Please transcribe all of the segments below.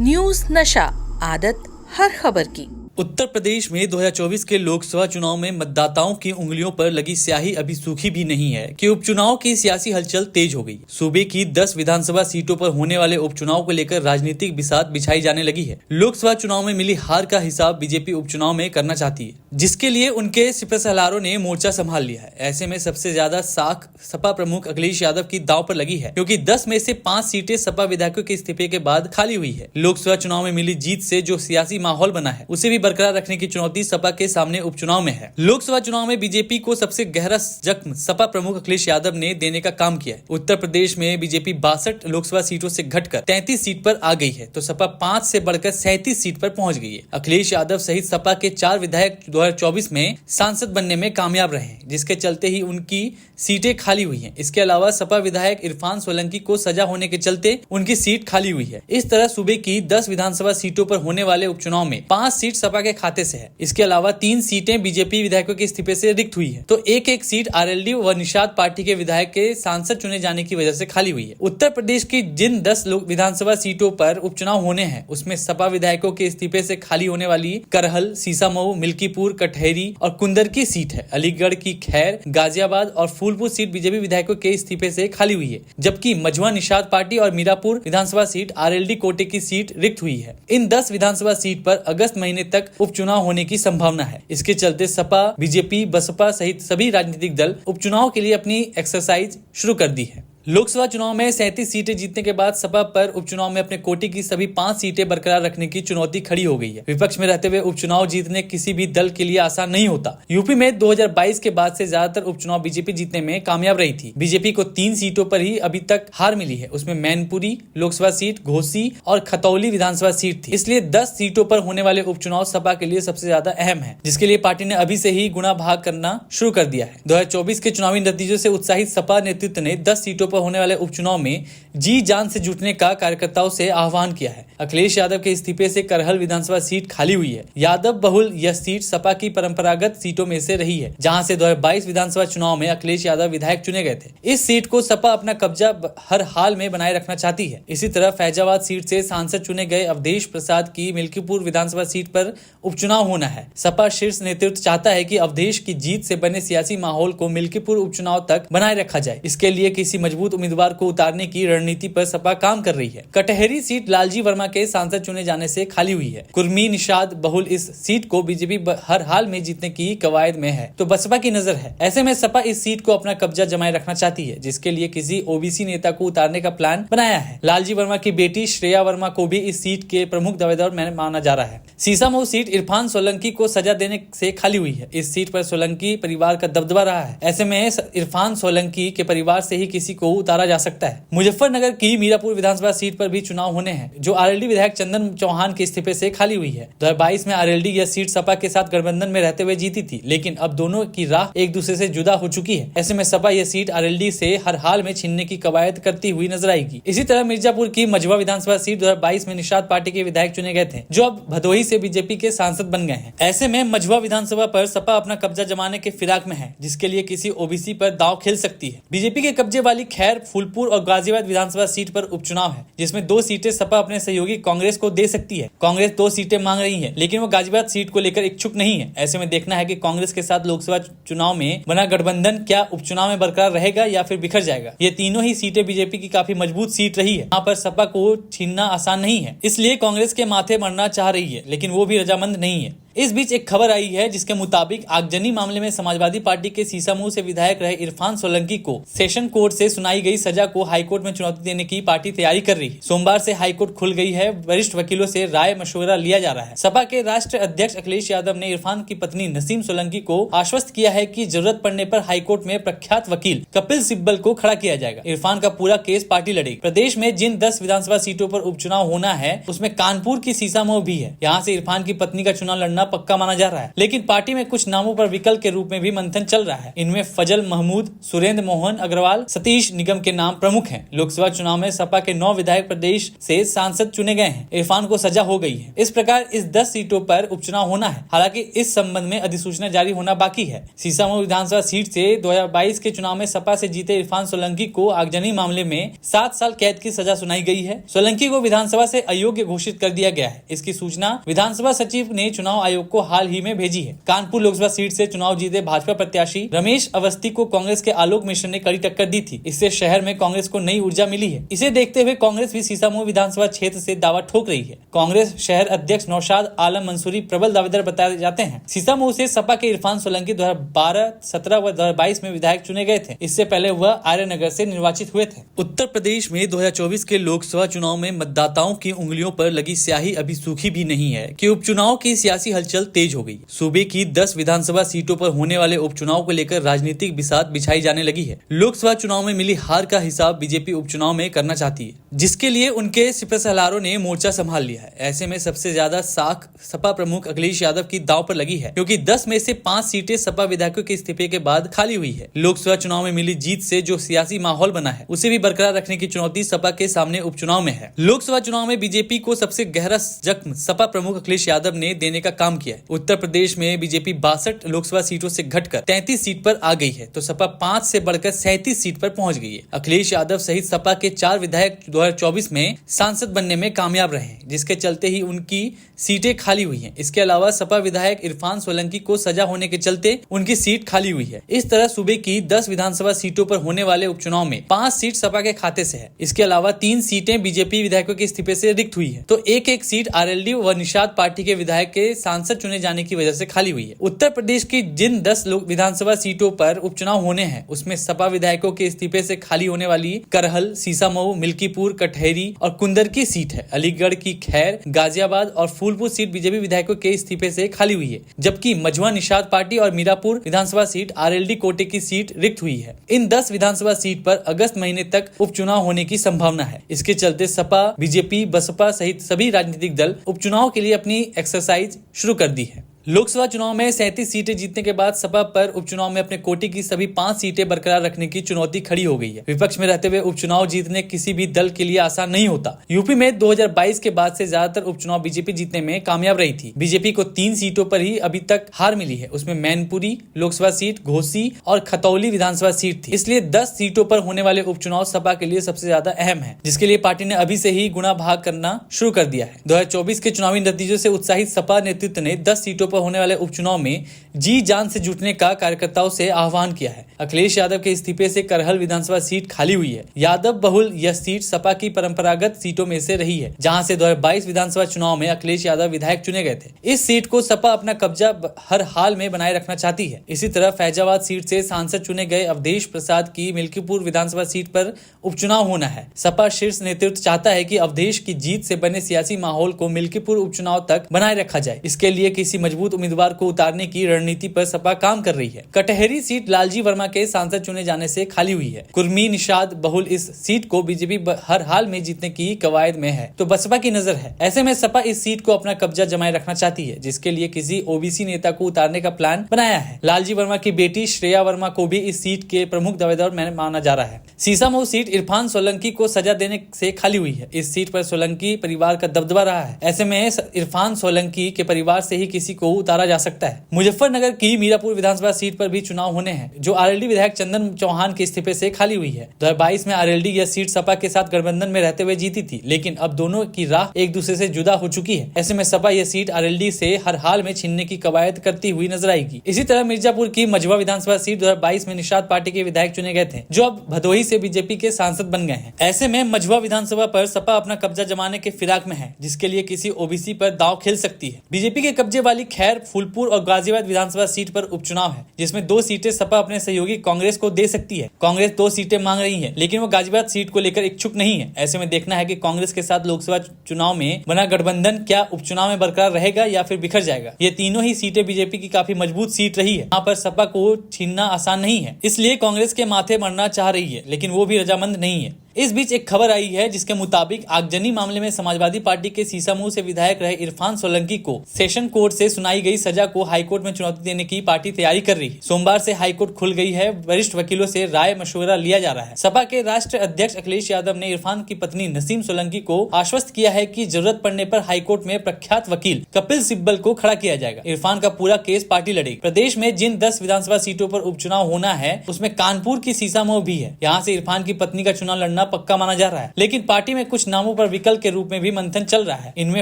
News नशा, आदत हर खबर की। उत्तर प्रदेश में 2024 के लोकसभा चुनाव में मतदाताओं की उंगलियों पर लगी स्याही अभी सूखी भी नहीं है कि उपचुनाव की सियासी हलचल तेज हो गई। सूबे की 10 विधानसभा सीटों पर होने वाले उपचुनाव को लेकर राजनीतिक बिसात बिछाई जाने लगी है। लोकसभा चुनाव में मिली हार का हिसाब बीजेपी उपचुनाव में करना चाहती है, जिसके लिए उनके सिपहसालारों ने मोर्चा संभाल लिया है। ऐसे में सबसे ज्यादा साख सपा प्रमुख अखिलेश यादव की दांव पर लगी है, क्योंकि 10 में से 5 सीटें सपा विधायकों के इस्तीफे के बाद खाली हुई है। लोकसभा चुनाव में मिली जीत से जो सियासी माहौल बना है, उसे भी बरकरार रखने की चुनौती सपा के सामने उपचुनाव में है। लोकसभा चुनाव में बीजेपी को सबसे गहरा जख्म सपा प्रमुख अखिलेश यादव ने देने का काम किया है। उत्तर प्रदेश में बीजेपी 62 लोकसभा सीटों से घटकर 33 सीट पर आ गई है, तो सपा 5 से बढ़कर 37 सीट पर पहुंच गई है। अखिलेश यादव सहित सपा के 4 विधायक 2024 में सांसद बनने में कामयाब रहे हैं, जिसके चलते ही उनकी सीटें खाली हुई हैं। इसके अलावा सपा विधायक इरफान सोलंकी को सजा होने के चलते उनकी सीट खाली हुई है। इस तरह सूबे की 10 विधानसभा सीटों पर होने वाले उपचुनाव में 5 सीट सपा के खाते से है। इसके अलावा 3 सीटें बीजेपी विधायकों के इस्तीफे से रिक्त हुई है, तो एक सीट आरएलडी व निषाद पार्टी के विधायक के सांसद चुने जाने की वजह से खाली हुई है। उत्तर प्रदेश की जिन 10 विधानसभा सीटों पर उपचुनाव होने हैं, उसमें सपा विधायकों के इस्तीफे से खाली होने वाली करहल, सीसामऊ, मिल्कीपुर, कटहरी और कुंदर की सीट है। अलीगढ़ की खैर, गाजियाबाद और फूलपुर सीट बीजेपी विधायकों के इस्तीफे से खाली हुई है, जबकि मझवा निषाद पार्टी और मीरापुर विधानसभा सीट आरएलडी कोटे की सीट रिक्त हुई है। इन 10 विधानसभा सीट पर अगस्त महीने तक उपचुनाव होने की संभावना है। इसके चलते सपा, बीजेपी, बसपा सहित सभी राजनीतिक दल उपचुनाव के लिए अपनी एक्सरसाइज शुरू कर दी है। लोकसभा चुनाव में 37 सीटें जीतने के बाद सपा पर उपचुनाव में अपने कोटे की सभी 5 सीटें बरकरार रखने की चुनौती खड़ी हो गई है। विपक्ष में रहते हुए उपचुनाव जीतने किसी भी दल के लिए आसान नहीं होता। यूपी में 2022 के बाद से ज्यादातर उपचुनाव बीजेपी जीतने में कामयाब रही थी। बीजेपी को 3 सीटों पर ही अभी तक हार मिली है। उसमें मैनपुरी लोकसभा सीट, घोसी और खतौली विधानसभा सीट थी। इसलिए 10 सीटों पर होने वाले उपचुनाव सपा के लिए सबसे ज्यादा अहम है, जिसके लिए पार्टी ने अभी से ही गुणा भाग करना शुरू कर दिया है। 2024 के चुनावी नतीजों से उत्साहित सपा नेतृत्व ने 10 सीटों पर होने वाले उपचुनाव में जी जान से जुटने का कार्यकर्ताओं से आह्वान किया है। अखिलेश यादव के इस्तीफे से करहल विधानसभा सीट खाली हुई है। यादव बहुल यह सीट सपा की परंपरागत सीटों में से रही है, जहां से 2022 विधानसभा चुनाव में अखिलेश यादव विधायक चुने गए थे। इस सीट को सपा अपना कब्जा हर हाल में बनाए रखना चाहती है। इसी तरह फैजाबाद सीट से सांसद चुने गए अवधेश प्रसाद की मिल्कीपुर विधानसभा सीट पर उपचुनाव होना है। सपा शीर्ष नेतृत्व चाहता है कि अवधेश की जीत से बने सियासी माहौल को मिल्कीपुर उपचुनाव तक बनाए रखा जाए। इसके लिए किसी मजबूत उम्मीदवार को उतारने की रणनीति पर सपा काम कर रही है। कटहरी सीट लालजी वर्मा के सांसद चुने जाने से खाली हुई है। कुर्मी निषाद बहुल इस सीट को बीजेपी हर हाल में जीतने की कवायद में है, तो बसपा की नजर है। ऐसे में सपा इस सीट को अपना कब्जा जमाए रखना चाहती है, जिसके लिए किसी ओबीसी नेता को उतारने का प्लान बनाया है। लालजी वर्मा की बेटी श्रेया वर्मा को भी इस सीट के प्रमुख दावेदार माना जा रहा है। सीसामऊ सीट इरफान सोलंकी को सजा देने से खाली हुई है। इस सीट पर सोलंकी परिवार का दबदबा रहा है। ऐसे में इरफान सोलंकी के परिवार से ही किसी को उतारा जा सकता है। मुजफ्फरनगर की मीरापुर विधानसभा सीट पर भी चुनाव होने हैं, जो आरएलडी विधायक चंदन चौहान के इस्तीफे से खाली हुई है। 2022 में आरएलडी यह सीट सपा के साथ गठबंधन में रहते हुए जीती थी, लेकिन अब दोनों की राह एक दूसरे से जुदा हो चुकी है। ऐसे में सपा यह सीट आरएलडी से हर हाल में छीनने की कवायद करती हुई नजर आएगी। इसी तरह मिर्जापुर की मझवा विधानसभा सीट 2022 में निषाद पार्टी के विधायक चुने गए थे, जो अब भदोही से बीजेपी के सांसद बन गए हैं। ऐसे में मझवा विधानसभा पर सपा अपना कब्जा जमाने के फिराक में है, जिसके लिए किसी ओबीसी पर दांव खेल सकती है। बीजेपी के कब्जे वाली खैर, फूलपुर और गाजियाबाद विधानसभा सीट पर उपचुनाव है, जिसमें 2 सीटें सपा अपने सहयोगी कांग्रेस को दे सकती है। कांग्रेस 2 सीटें मांग रही है, लेकिन वो गाजियाबाद सीट को लेकर इच्छुक नहीं है। ऐसे में देखना है कि कांग्रेस के साथ लोकसभा चुनाव में बना गठबंधन क्या उपचुनाव में बरकरार रहेगा या फिर बिखर जाएगा। ये तीनों ही सीटें बीजेपी की काफी मजबूत सीट रही है। यहाँ पर सपा को छीनना आसान नहीं है, इसलिए कांग्रेस के माथे मरना चाह रही है, लेकिन वो भी रजामंद नहीं है। इस बीच एक खबर आई है, जिसके मुताबिक आगजनी मामले में समाजवादी पार्टी के सीसामऊ से विधायक रहे इरफान सोलंकी को सेशन कोर्ट से सुनाई गई सजा को हाईकोर्ट में चुनौती देने की पार्टी तैयारी कर रही है। सोमवार से हाईकोर्ट खुल गई है। वरिष्ठ वकीलों से राय मशवरा लिया जा रहा है। सपा के राष्ट्रीय अध्यक्ष अखिलेश यादव ने इरफान की पत्नी नसीम सोलंकी को आश्वस्त किया है कि जरूरत पड़ने पर हाईकोर्ट में प्रख्यात वकील कपिल सिब्बल को खड़ा किया जाएगा। इरफान का पूरा केस पार्टी लड़ेगी। प्रदेश में जिन 10 विधानसभा सीटों पर उपचुनाव होना है, उसमें कानपुर की सीसामऊ भी है। यहाँ से इरफान की पत्नी का चुनाव लड़ना पक्का माना जा रहा है, लेकिन पार्टी में कुछ नामों पर विकल्प के रूप में भी मंथन चल रहा है। इनमें फजल महमूद, सुरेंद्र मोहन अग्रवाल, सतीश निगम के नाम प्रमुख हैं। लोकसभा चुनाव में सपा के 9 विधायक प्रदेश से सांसद चुने गए हैं। इरफान को सजा हो गई है। इस प्रकार इस 10 सीटों पर उपचुनाव होना है। हालांकि इस संबंध में अधिसूचना जारी होना बाकी है। सीसामऊ विधानसभा सीट से 2022 के चुनाव में सपा से जीते इरफान सोलंकी को आगजनी मामले में 7 साल कैद की सजा सुनाई गई है। सोलंकी को विधानसभा से अयोग्य घोषित कर दिया गया है। इसकी सूचना विधानसभा सचिव ने चुनाव आयोग को हाल ही में भेजी है। कानपुर लोकसभा सीट से चुनाव जीते भाजपा प्रत्याशी रमेश अवस्थी को कांग्रेस के आलोक मिश्र ने कड़ी टक्कर दी थी। इससे शहर में कांग्रेस को नई ऊर्जा मिली है। इसे देखते हुए कांग्रेस भी सीसामऊ विधानसभा क्षेत्र से दावा ठोक रही है। कांग्रेस शहर अध्यक्ष नौशाद आलम मंसूरी प्रबल दावेदार बताए जाते हैं। सीसामऊ से सपा के इरफान सोलंकी 2012, 17 व 2022 में विधायक चुने गए थे। इससे पहले वह आर्यनगर से निर्वाचित हुए थे। उत्तर प्रदेश में 2024 के लोकसभा चुनाव में मतदाताओं की उंगलियों पर लगी स्याही अभी सूखी भी नहीं है कि उपचुनाव की सियासी हलचल तेज हो गई। सूबे की 10 विधानसभा सीटों पर होने वाले उपचुनाव को लेकर राजनीतिक बिसात बिछाई जाने लगी है। लोकसभा चुनाव में मिली हार का हिसाब बीजेपी उपचुनाव में करना चाहती है, जिसके लिए उनके सिपहसालारों ने मोर्चा संभाल लिया है। ऐसे में सबसे ज्यादा साख सपा प्रमुख अखिलेश यादव की दांव पर लगी है, क्योंकि 10 में से 5 सीटें सपा विधायकों के इस्तीफे के बाद खाली हुई है। लोकसभा चुनाव में मिली जीत से जो सियासी माहौल बना है, उसे भी बरकरार रखने की चुनौती सपा के सामने उपचुनाव में है। लोकसभा चुनाव में बीजेपी को सबसे गहरा जख्म सपा प्रमुख अखिलेश यादव ने देने का काम किया है। उत्तर प्रदेश में बीजेपी 62 लोकसभा सीटों से घटकर 33 सीट पर आ गई है, तो सपा 5 से बढ़कर 37 सीट पर पहुंच गई है। अखिलेश यादव सहित सपा के 4 विधायक 2024 में सांसद बनने में कामयाब रहे, जिसके चलते ही उनकी सीटें खाली हुई हैं। इसके अलावा सपा विधायक इरफान सोलंकी को सजा होने के चलते उनकी सीट खाली हुई है। इस तरह सूबे की 10 विधानसभा सीटों पर होने वाले उपचुनाव में 5 सीट सपा के खाते से है। इसके अलावा 3 सीटें बीजेपी विधायकों के इस्तीफे से रिक्त हुई है, तो एक सीट आरएलडी व निषाद पार्टी के विधायक के सांसद चुने जाने की वजह से खाली हुई है। उत्तर प्रदेश की जिन 10 विधानसभा सीटों पर उपचुनाव होने हैं, उसमें सपा विधायकों के इस्तीफे से खाली होने वाली करहल, सीसामऊ, मिल्कीपुर, कटहरी और कुंदर की सीट है। अलीगढ़ की खैर, गाजियाबाद और फूलपुर सीट बीजेपी विधायकों के इस्तीफे से खाली हुई है, जबकि मझवा निषाद पार्टी और मीरापुर विधानसभा सीट आरएलडी कोटे की सीट रिक्त हुई है। इन 10 विधानसभा सीट पर अगस्त महीने तक उपचुनाव होने की संभावना है। इसके चलते सपा, बीजेपी, बसपा सहित सभी राजनीतिक दल उपचुनाव के लिए अपनी एक्सरसाइज शुरू कर दी है। लोकसभा चुनाव में 37 सीटें जीतने के बाद सपा पर उपचुनाव में अपने कोटे की सभी 5 सीटें बरकरार रखने की चुनौती खड़ी हो गई है। विपक्ष में रहते हुए उपचुनाव जीतने किसी भी दल के लिए आसान नहीं होता। यूपी में 2022 के बाद से ज्यादातर उपचुनाव बीजेपी जीतने में कामयाब रही थी। बीजेपी को 3 सीटों पर ही अभी तक हार मिली है। उसमें मैनपुरी लोकसभा सीट, घोसी और खतौली विधानसभा सीट थी। इसलिए 10 सीटों पर होने वाले उपचुनाव सपा के लिए सबसे ज्यादा अहम है, जिसके लिए पार्टी ने अभी से ही गुणा भाग करना शुरू कर दिया है। 2024 के चुनावी नतीजों से उत्साहित सपा नेतृत्व ने 10 सीटों पर होने वाले उपचुनाव में जी जान से जुटने का कार्यकर्ताओं से आह्वान किया है। अखिलेश यादव के इस्तीफे से करहल विधानसभा सीट खाली हुई है। यादव बहुल यह सीट सपा की परंपरागत सीटों में से रही है, जहां से 2022 विधानसभा चुनाव में अखिलेश यादव विधायक चुने गए थे। इस सीट को सपा अपना कब्जा हर हाल में बनाए रखना चाहती है। इसी तरह फैजाबाद सीट से सांसद चुने गए अवधेश प्रसाद की मिल्कीपुर विधानसभा सीट पर उपचुनाव होना है। सपा शीर्ष नेतृत्व चाहता है कि अवधेश की जीत से बने सियासी माहौल को मिल्कीपुर उपचुनाव तक बनाए रखा जाए। इसके लिए किसी मजबूत उम्मीदवार को उतारने की रणनीति पर सपा काम कर रही है। कटहरी सीट लालजी वर्मा के सांसद चुने जाने से खाली हुई है। कुर्मी निषाद बहुल इस सीट को बीजेपी हर हाल में जीतने की कवायद में है, तो बसपा की नजर है। ऐसे में सपा इस सीट को अपना कब्जा जमाए रखना चाहती है, जिसके लिए किसी ओबीसी नेता को उतारने का प्लान बनाया है। लालजी वर्मा की बेटी श्रेया वर्मा को भी इस सीट के प्रमुख दावेदार माना जा रहा है। सीसामऊ सीट इरफान सोलंकी को सजा देने से खाली हुई है। इस सीट पर सोलंकी परिवार का दबदबा रहा है। ऐसे में इरफान सोलंकी के परिवार से ही किसी को उतारा जा सकता है। मुजफ्फरनगर की मीरापुर विधानसभा सीट पर भी चुनाव होने हैं, जो आरएलडी विधायक चंदन चौहान के इस्तीफे से खाली हुई है। 2022 में आरएलडी यह सीट सपा के साथ गठबंधन में रहते हुए जीती थी, लेकिन अब दोनों की राह एक दूसरे से जुदा हो चुकी है। ऐसे में सपा यह सीट आरएलडी से हर हाल में छीनने की कवायद करती हुई नजर आएगी। इसी तरह मिर्जापुर की मझवा विधानसभा सीट 2022 में निषाद पार्टी के विधायक चुने गए थे, जो अब भदोही से बीजेपी के सांसद बन गए हैं। ऐसे में मझवा विधानसभा पर सपा अपना कब्जा जमाने के फिराक में है, जिसके लिए किसी ओबीसी पर दांव खेल सकती है। बीजेपी के कब्जे वाली खैर, फूलपुर और गाजियाबाद विधानसभा सीट पर उपचुनाव है, जिसमें 2 सीटें सपा अपने सहयोगी कांग्रेस को दे सकती है। कांग्रेस 2 सीटें मांग रही है, लेकिन वो गाजियाबाद सीट को लेकर इच्छुक नहीं है। ऐसे में देखना है कि कांग्रेस के साथ लोकसभा चुनाव में बना गठबंधन क्या उपचुनाव में बरकरार रहेगा या फिर बिखर जाएगा। ये तीनों ही सीटें बीजेपी की काफी मजबूत सीट रही है। यहाँ पर सपा को छीनना आसान नहीं है, इसलिए कांग्रेस के माथे मरना चाह रही है, लेकिन वो भी रजामंद नहीं है। इस बीच एक खबर आई है जिसके मुताबिक आगजनी मामले में समाजवादी पार्टी के सीसामऊ से विधायक रहे इरफान सोलंकी को सेशन कोर्ट से सुनाई गई सजा को हाईकोर्ट में चुनौती देने की पार्टी तैयारी कर रही है। सोमवार से हाईकोर्ट खुल गई है। वरिष्ठ वकीलों से राय मशवरा लिया जा रहा है। सपा के राष्ट्रीय अध्यक्ष अखिलेश यादव ने इरफान की पत्नी नसीम सोलंकी को आश्वस्त किया है कि जरूरत पड़ने पर हाईकोर्ट में प्रख्यात वकील कपिल सिब्बल को खड़ा किया जाएगा। इरफान का पूरा केस पार्टी लड़ेगी। प्रदेश में जिन 10 विधानसभा सीटों पर उपचुनाव होना है उसमें कानपुर की सीसामऊ भी है। यहाँ से इरफान की पत्नी का चुनाव लड़ना पक्का माना जा रहा है, लेकिन पार्टी में कुछ नामों पर विकल्प के रूप में भी मंथन चल रहा है। इनमें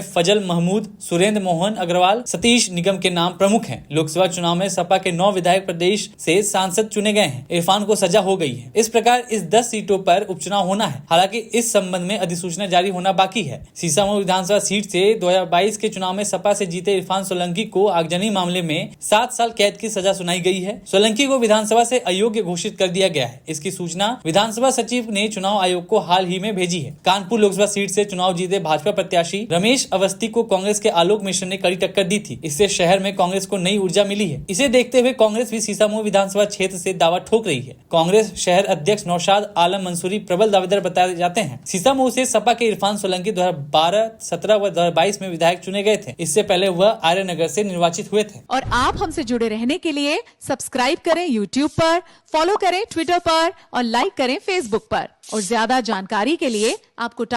फजल महमूद, सुरेंद्र मोहन अग्रवाल, सतीश निगम के नाम प्रमुख हैं। लोकसभा चुनाव में सपा के 9 विधायक प्रदेश से सांसद चुने गए हैं। इरफान को सजा हो गई है। इस प्रकार इस 10 सीटों पर उपचुनाव होना है। हालांकि इस संबंध में अधिसूचना जारी होना बाकी है। सीसामऊ विधानसभा सीट से 2022 के चुनाव में सपा से जीते इरफान सोलंकी को आगजनी मामले में 7 साल कैद की सजा सुनाई गई है। सोलंकी को विधानसभा से अयोग्य घोषित कर दिया गया है। इसकी सूचना विधानसभा सचिव ने चुनाव आयोग को हाल ही में भेजी है। कानपुर लोकसभा सीट से चुनाव जीते भाजपा प्रत्याशी रमेश अवस्थी को कांग्रेस के आलोक मिश्र ने कड़ी टक्कर दी थी। इससे शहर में कांग्रेस को नई ऊर्जा मिली है। इसे देखते हुए कांग्रेस भी सीसामऊ विधानसभा क्षेत्र से दावा ठोक रही है। कांग्रेस शहर अध्यक्ष नौशाद आलम मंसूरी प्रबल दावेदार बताए जाते हैं। सीसामऊ से सपा के इरफान सोलंकी 2012, 17 व 2022 में विधायक चुने गए थे। इससे पहले वह आर्यनगर से निर्वाचित हुए थे। और आप हमसे जुड़े रहने के लिए सब्सक्राइब करें YouTube पर, फॉलो करें ट्विटर पर और लाइक करें Facebook पर। और ज्यादा जानकारी के लिए आपको